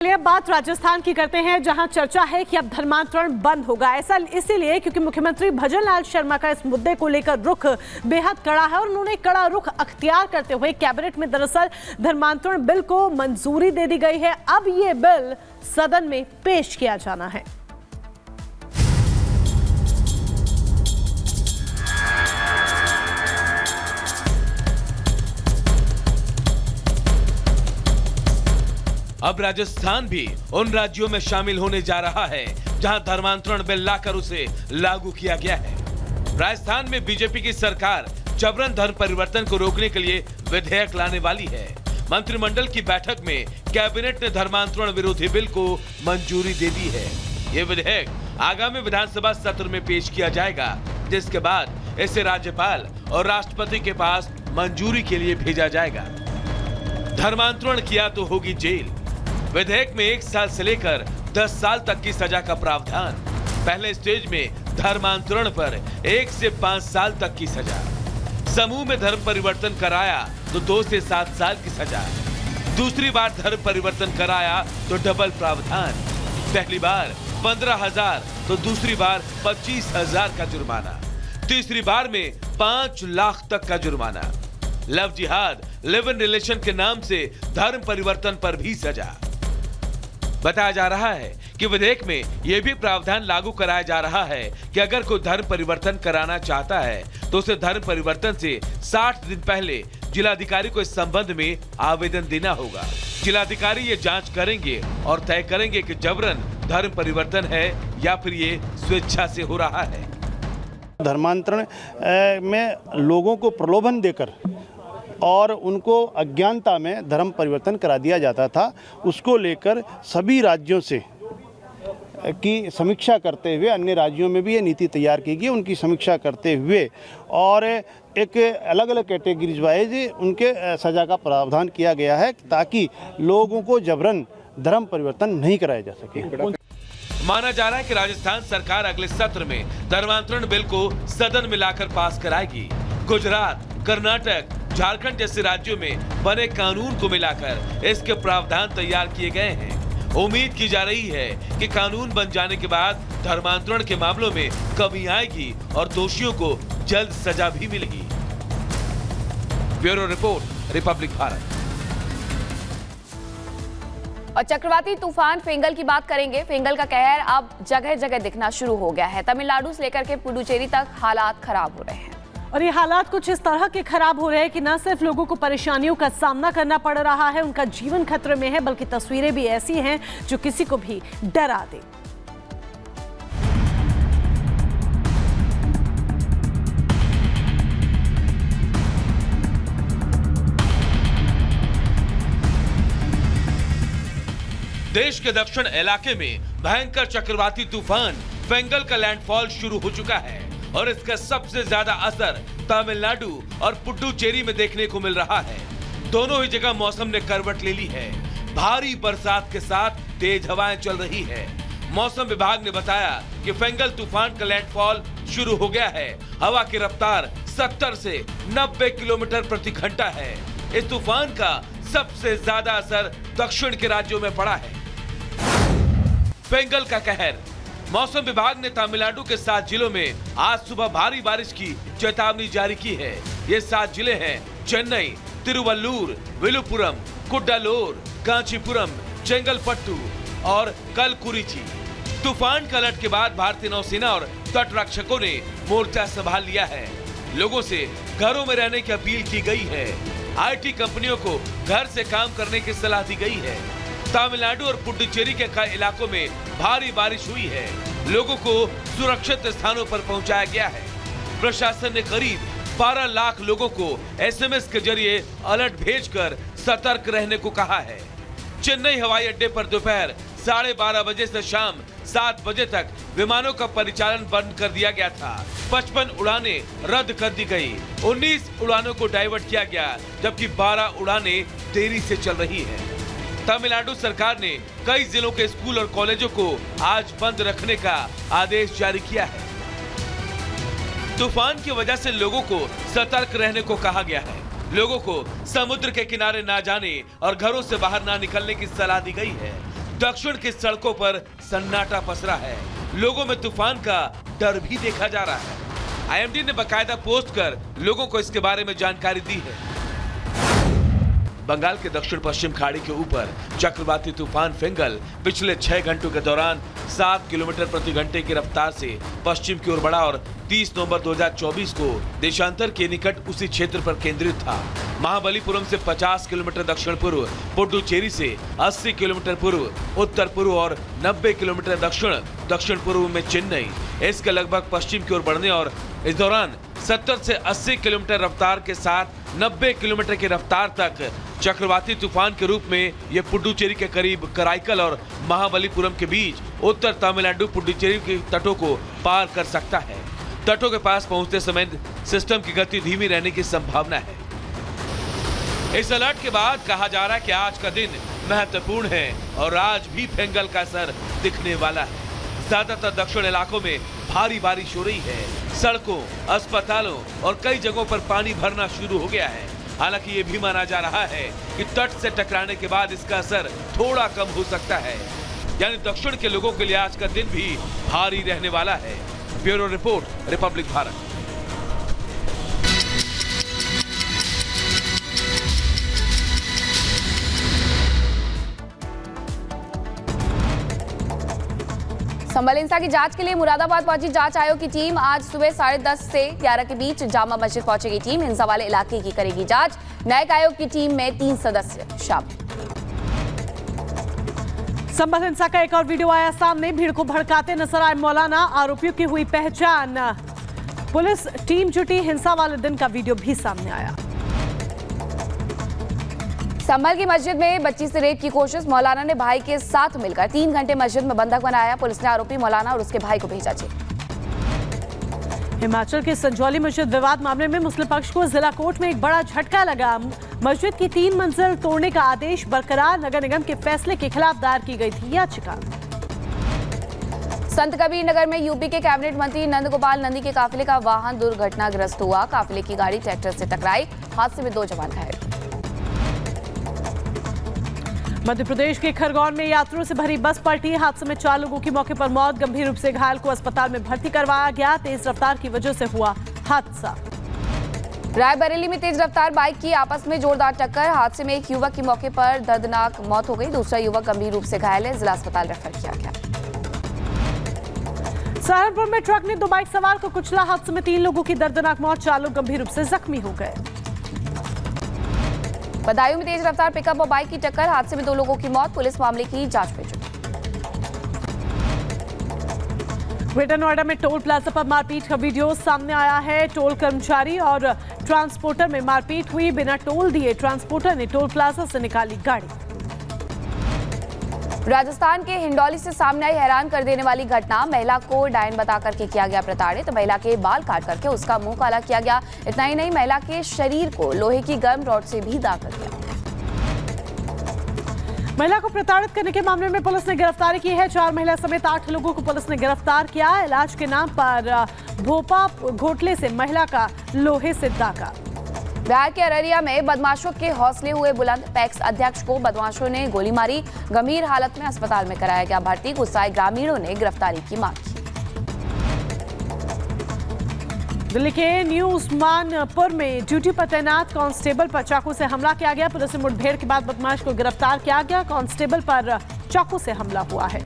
चलिए अब बात राजस्थान की करते हैं, जहां चर्चा है कि अब धर्मांतरण बंद होगा। ऐसा इसीलिए क्योंकि मुख्यमंत्री भजनलाल शर्मा का इस मुद्दे को लेकर रुख बेहद कड़ा है और उन्होंने कड़ा रुख अख्तियार करते हुए कैबिनेट में दरअसल धर्मांतरण बिल को मंजूरी दे दी गई है। अब ये बिल सदन में पेश किया जाना है। अब राजस्थान भी उन राज्यों में शामिल होने जा रहा है जहां धर्मांतरण बिल लाकर उसे लागू किया गया है। राजस्थान में बीजेपी की सरकार जबरन धर्म परिवर्तन को रोकने के लिए विधेयक लाने वाली है। मंत्रिमंडल की बैठक में कैबिनेट ने धर्मांतरण विरोधी बिल को मंजूरी दे दी है। ये विधेयक आगामी विधानसभा सत्र में पेश किया जाएगा, जिसके बाद इसे राज्यपाल और राष्ट्रपति के पास मंजूरी के लिए भेजा जाएगा। धर्मांतरण किया तो होगी जेल। विधेयक में 1 साल से लेकर 10 साल तक की सजा का प्रावधान। पहले स्टेज में धर्मांतरण पर 1 से 5 साल तक की सजा। समूह में धर्म परिवर्तन कराया तो 2 से 7 साल की सजा। दूसरी बार धर्म परिवर्तन कराया तो डबल प्रावधान। पहली बार 15,000 तो दूसरी बार 25,000 का जुर्माना। तीसरी बार में 5 लाख तक का जुर्माना। लव जिहाद, लिव इन रिलेशन के नाम से धर्म परिवर्तन पर भी सजा। बताया जा रहा है कि विधेयक में यह भी प्रावधान लागू कराया जा रहा है कि अगर कोई धर्म परिवर्तन कराना चाहता है तो उसे धर्म परिवर्तन से 60 दिन पहले जिलाधिकारी को इस संबंध में आवेदन देना होगा। जिलाधिकारी ये जांच करेंगे और तय करेंगे कि जबरन धर्म परिवर्तन है या फिर ये स्वेच्छा से हो रहा है। धर्मांतरण में लोगों को प्रलोभन देकर और उनको अज्ञानता में धर्म परिवर्तन करा दिया जाता था, उसको लेकर सभी राज्यों से की समीक्षा करते हुए अन्य राज्यों में भी ये नीति तैयार की गई। उनकी समीक्षा करते हुए और एक अलग अलग कैटेगरीज वाइज उनके सजा का प्रावधान किया गया है ताकि लोगों को जबरन धर्म परिवर्तन नहीं कराया जा सके। माना जा रहा है कि राजस्थान सरकार अगले सत्र में धर्मांतरण बिल को सदन में लाकर पास कराएगी। गुजरात, कर्नाटक, झारखंड जैसे राज्यों में बने कानून को मिलाकर इसके प्रावधान तैयार किए गए हैं। उम्मीद की जा रही है कि कानून बन जाने के बाद धर्मांतरण के मामलों में कमी आएगी और दोषियों को जल्द सजा भी मिलेगी। Bureau report, republic Bharat. और चक्रवाती तूफान फेंगल की बात करेंगे। फेंगल का कहर अब जगह जगह दिखना शुरू हो गया है। तमिलनाडु से लेकर के पुडुचेरी तक हालात खराब हो रहे हैं और ये हालात कुछ इस तरह के खराब हो रहे हैं कि न सिर्फ लोगों को परेशानियों का सामना करना पड़ रहा है, उनका जीवन खतरे में है, बल्कि तस्वीरें भी ऐसी हैं जो किसी को भी डरा दे। देश के दक्षिण इलाके में भयंकर चक्रवाती तूफान फेंगल का लैंडफॉल शुरू हो चुका है और इसका सबसे ज्यादा असर तमिलनाडु और पुडुचेरी में देखने को मिल रहा है। दोनों ही जगह मौसम ने करवट ले ली है। भारी बरसात के साथ तेज हवाएं चल रही है। मौसम विभाग ने बताया कि फेंगल तूफान का लैंडफॉल शुरू हो गया है। हवा की रफ्तार 70 से 90 किलोमीटर प्रति घंटा है। इस तूफान का सबसे ज्यादा असर दक्षिण के राज्यों में पड़ा है। फेंगल का कहर। मौसम विभाग ने तमिलनाडु के 7 जिलों में आज सुबह भारी बारिश की चेतावनी जारी की है। ये 7 जिले हैं चेन्नई, तिरुवल्लूर, विलुपुरम, कुड्डालोर, कांचीपुरम, चेंगलपट्टू और कलकुरिची। तूफान के अलर्ट के बाद भारतीय नौसेना और तट रक्षकों ने मोर्चा संभाल लिया है। लोगों से घरों में रहने की अपील की गई है। IT कंपनियों को घर से काम करने की सलाह दी गई है। तमिलनाडु और पुडुचेरी के कई इलाकों में भारी बारिश हुई है। लोगों को सुरक्षित स्थानों पर पहुंचाया गया है। प्रशासन ने करीब 12 लाख लोगों को SMS के जरिए अलर्ट भेजकर सतर्क रहने को कहा है। चेन्नई हवाई अड्डे पर दोपहर 12:30 बजे से शाम 7 बजे तक विमानों का परिचालन बंद कर दिया गया था। 55 उड़ानें रद्द कर दी गई। 19 उड़ानों को डाइवर्ट किया गया, जबकि 12 उड़ानें देरी से चल रही है। तमिलनाडु सरकार ने कई जिलों के स्कूल और कॉलेजों को आज बंद रखने का आदेश जारी किया है। तूफान की वजह से लोगों को सतर्क रहने को कहा गया है। लोगों को समुद्र के किनारे ना जाने और घरों से बाहर ना निकलने की सलाह दी गई है। दक्षिण की सड़कों पर सन्नाटा पसरा है। लोगों में तूफान का डर भी देखा जा रहा है। आईएमडी ने बकायदा पोस्ट कर लोगों को इसके बारे में जानकारी दी है। बंगाल के दक्षिण पश्चिम खाड़ी के ऊपर चक्रवाती तूफान फेंगल पिछले 6 घंटों के दौरान 7 किलोमीटर प्रति घंटे की रफ्तार से पश्चिम की ओर बढ़ा और 30 नवंबर 2024 को देशांतर के निकट उसी क्षेत्र पर केंद्रित था। महाबलीपुरम से 50 किलोमीटर दक्षिण पूर्व, पुडुचेरी से 80 किलोमीटर पूर्व उत्तर पूर्व और 90 किलोमीटर दक्षिण पूर्व में चेन्नई, इसके लगभग पश्चिम की ओर बढ़ने और इस दौरान 70 से 80 किलोमीटर रफ्तार के साथ 90 किलोमीटर की रफ्तार तक चक्रवाती तूफान के रूप में यह पुडुचेरी के करीब कराईकल और महाबलीपुरम के बीच उत्तर तमिलनाडु पुडुचेरी के तटों को पार कर सकता है। तटों के पास पहुंचते समय सिस्टम की गति धीमी रहने की संभावना है। इस अलर्ट के बाद कहा जा रहा है कि आज का दिन महत्वपूर्ण है और आज भी फेंगल का असर दिखने वाला है। ज्यादातर दक्षिण इलाकों में भारी बारिश हो रही है। सड़कों, अस्पतालों और कई जगहों पर पानी भरना शुरू हो गया है। हालांकि ये भी माना जा रहा है कि तट से टकराने के बाद इसका असर थोड़ा कम हो सकता है। यानी दक्षिण के लोगों के लिए आज का दिन भी भारी रहने वाला है। Bureau report, republic Bharat. Sambhal हिंसा की जांच के लिए मुरादाबाद पहुंची जांच आयोग की टीम आज सुबह 10:30 से 11 के बीच जामा मस्जिद पहुंचेगी। टीम हिंसा वाले इलाके की करेगी जांच। न्यायिक आयोग की टीम में 3 सदस्य शामिल। संभल हिंसा का एक और वीडियो आया सामने। भीड़ को भड़काते नजर आए मौलाना, आरोपियों की हुई पहचान। पुलिस टीम जुटी, हिंसा वाले दिन का वीडियो भी सामने आया। संभल की मस्जिद में बच्ची से रेप की कोशिश। मौलाना ने भाई के साथ मिलकर 3 घंटे मस्जिद में बंधक बनाया। पुलिस ने आरोपी मौलाना और उसके भाई को भेजा जेल। हिमाचल के संजौली मस्जिद विवाद मामले में मुस्लिम पक्ष को जिला कोर्ट में एक बड़ा झटका लगा। मस्जिद की 3 मंजिल तोड़ने का आदेश बरकरार। नगर निगम के फैसले के खिलाफ दायर की गई थी याचिका। संत कबीर नगर में यूपी के कैबिनेट मंत्री नंद गोपाल नंदी के काफिले का वाहन दुर्घटनाग्रस्त हुआ। काफिले की गाड़ी ट्रैक्टर से टकराई। हादसे में 2 जवान घायल। मध्य प्रदेश के खरगोन में यात्रियों से भरी बस पलटी। हादसे में 4 लोगों की मौके पर मौत। गंभीर रूप से घायल को अस्पताल में भर्ती करवाया गया। तेज रफ्तार की वजह से हुआ हादसा। रायबरेली में तेज रफ्तार बाइक की आपस में जोरदार टक्कर। हादसे में एक युवक की मौके पर दर्दनाक मौत हो गई। दूसरा युवक गंभीर रूप से घायल है। जिला अस्पताल रेफर किया गया। सहारनपुर में ट्रक ने 2 बाइक सवार को कुचला। हादसे में 3 लोगों की दर्दनाक मौत। 4 लोग गंभीर रूप से जख्मी हो गए। बदायूं में तेज रफ्तार पिकअप और बाइक की टक्कर। हादसे में 2 लोगों की मौत। पुलिस मामले की जांच में जुटी। ग्रेटर नोएडा में टोल प्लाजा पर मारपीट का वीडियो सामने आया है। टोल कर्मचारी और ट्रांसपोर्टर में मारपीट हुई। बिना टोल दिए ट्रांसपोर्टर ने टोल प्लाजा से निकाली गाड़ी। राजस्थान के हिंडौली से सामने आई हैरान कर देने वाली घटना। महिला को डायन बता करके किया गया प्रताड़ित। तो महिला के बाल काट करके उसका मुंह काला किया गया। इतना ही नहीं, महिला के शरीर को लोहे की गर्म रॉड से भी दाग कर दिया। महिला को प्रताड़ित करने के मामले में पुलिस ने गिरफ्तारी की है। 4 महिला समेत 8 लोगों को पुलिस ने गिरफ्तार किया। इलाज के नाम पर भोपा घोटले से महिला का लोहे से दागा। बिहार के अररिया में बदमाशों के हौसले हुए बुलंद। पैक्स अध्यक्ष को बदमाशों ने गोली मारी। गंभीर हालत में अस्पताल में कराया गया भर्ती। गुस्साए ग्रामीणों ने गिरफ्तारी की मांग की। दिल्ली के न्यू उस्मानपुर में ड्यूटी पर तैनात कांस्टेबल पर चाकू से हमला किया गया। पुलिस से मुठभेड़ के बाद बदमाश को गिरफ्तार किया गया। कांस्टेबल पर चाकू से हमला हुआ है।